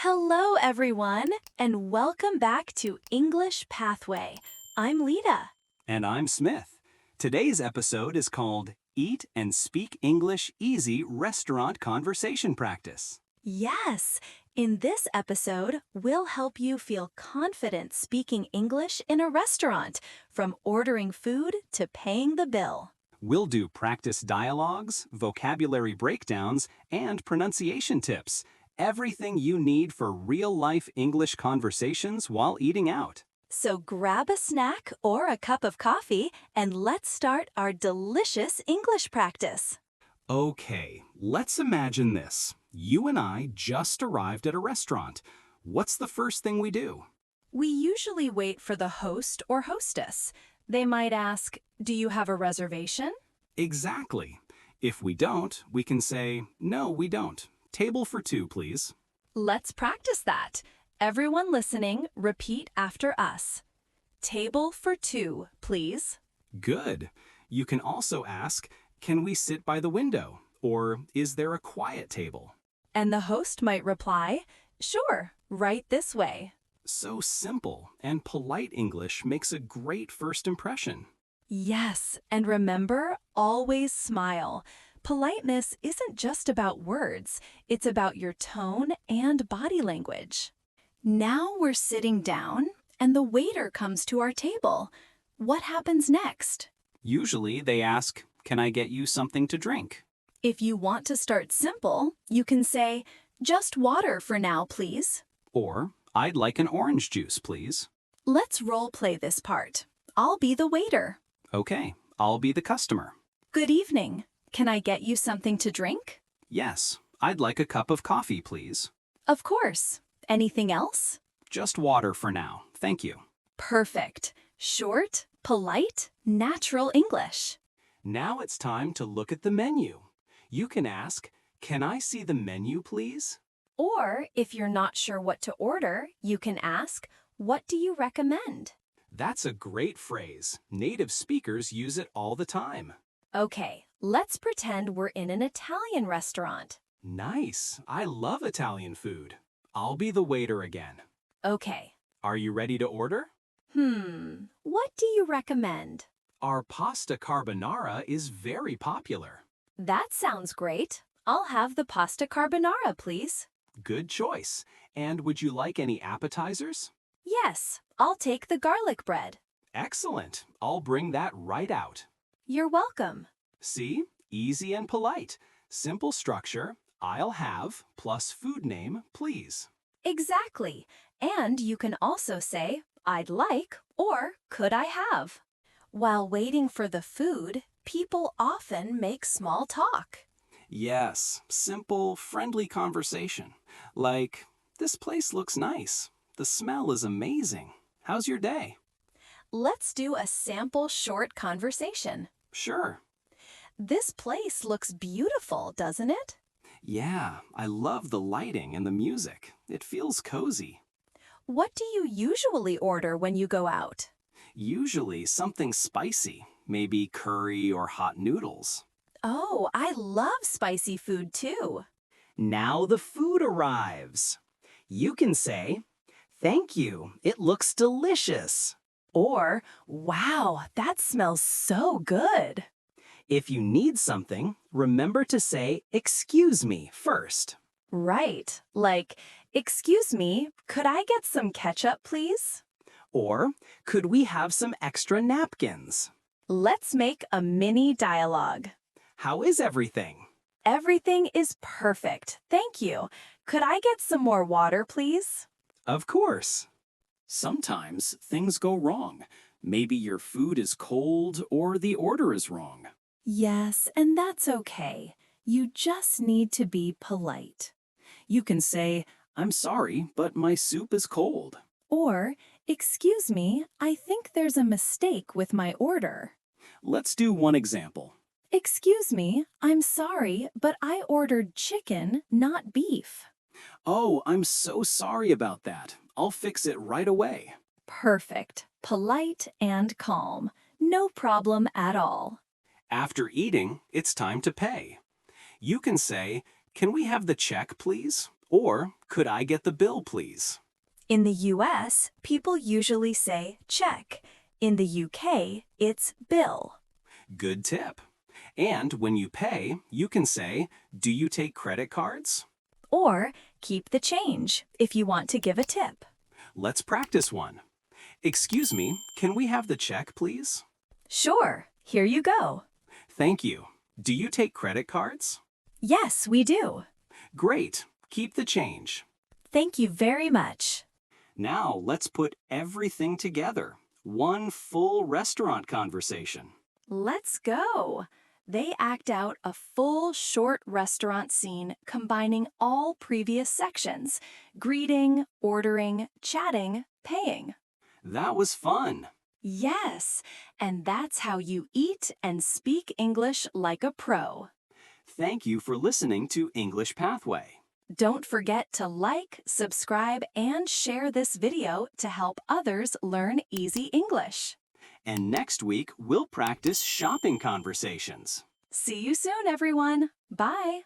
Hello, everyone, and welcome back to English Pathway. I'm Lita. And I'm Smith. Today's episode is called Eat and Speak English Easy Restaurant Conversation Practice. Yes, in this episode, we'll help you feel confident speaking English in a restaurant, from ordering food to paying the bill. We'll do practice dialogues, vocabulary breakdowns, and pronunciation tips. Everything you need for real-life English conversations while eating out. So grab a snack or a cup of coffee and let's start our delicious English practice. Okay, let's imagine this. You and I just arrived at a restaurant. What's the first thing we do? We usually wait for the host or hostess. They might ask, "Do you have a reservation?" Exactly. If we don't, we can say, "No, we don't. Table for two, please." Let's practice that. Everyone listening, repeat after us. Table for two, please. Good. You can also ask, "Can we sit by the window?" Or, "Is there a quiet table?" And the host might reply, "Sure, right this way." So simple, and polite English makes a great first impression. Yes, and remember, always smile. Politeness isn't just about words, it's about your tone and body language. Now we're sitting down, and the waiter comes to our table. What happens next? Usually they ask, "Can I get you something to drink?" If you want to start simple, you can say, "Just water for now, please." Or, "I'd like an orange juice, please." Let's role play this part. I'll be the waiter. Okay, I'll be the customer. Good evening. Can I get you something to drink? Yes, I'd like a cup of coffee, please. Of course. Anything else? Just water for now, thank you. Perfect. Short, polite, natural English. Now it's time to look at the menu. You can ask, "Can I see the menu, please?" Or, if you're not sure what to order, you can ask, "What do you recommend?" That's a great phrase. Native speakers use it all the time. Okay, let's pretend we're in an Italian restaurant. Nice. I love Italian food. I'll be the waiter again. Okay. Are you ready to order? What do you recommend? Our pasta carbonara is very popular. That sounds great. I'll have the pasta carbonara, please. Good choice. And would you like any appetizers? Yes, I'll take the garlic bread. Excellent. I'll bring that right out. You're welcome. See? Easy and polite. Simple structure, "I'll have," plus food name, please. Exactly. And you can also say, "I'd like," or "Could I have?" While waiting for the food, people often make small talk. Yes, simple, friendly conversation. Like, "This place looks nice. The smell is amazing. How's your day?" Let's do a sample short conversation. Sure. This place looks beautiful, doesn't it? Yeah, I love the lighting and the music. It feels cozy. What do you usually order when you go out? Usually something spicy, maybe curry or hot noodles. Oh, I love spicy food too. Now the food arrives. You can say, "Thank you, it looks delicious." Or, "Wow, that smells so good." If you need something, remember to say, "Excuse me," first. Right, like, "Excuse me, could I get some ketchup, please?" Or, "Could we have some extra napkins?" Let's make a mini dialogue. How is everything? Everything is perfect, thank you. Could I get some more water, please? Of course. Sometimes things go wrong. Maybe your food is cold or the order is wrong. Yes, and that's okay. You just need to be polite. You can say, "I'm sorry, but my soup is cold." Or, "Excuse me, I think there's a mistake with my order." Let's do one example. "Excuse me, I'm sorry, but I ordered chicken, not beef." "Oh, I'm so sorry about that. I'll fix it right away." Perfect. Polite and calm. No problem at all. After eating, it's time to pay. You can say, "Can we have the check, please?" Or, could I get the bill, please? In the US, people usually say check. In the UK, it's bill. Good tip. And when you pay, you can say, do you take credit cards? Or keep the change if you want to give a tip. Let's practice one. Excuse me, can we have the check, please? Sure, here you go. Thank you. Do you take credit cards? Yes, we do. Great. Keep the change. Thank you very much. Now let's put everything together. One full restaurant conversation. Let's go. They act out a full short restaurant scene combining all previous sections: greeting, ordering, chatting, paying. That was fun. Yes, and that's how you eat and speak English like a pro. Thank you for listening to English Pathway. Don't forget to like, subscribe, and share this video to help others learn easy English. And next week, we'll practice shopping conversations. See you soon, everyone. Bye.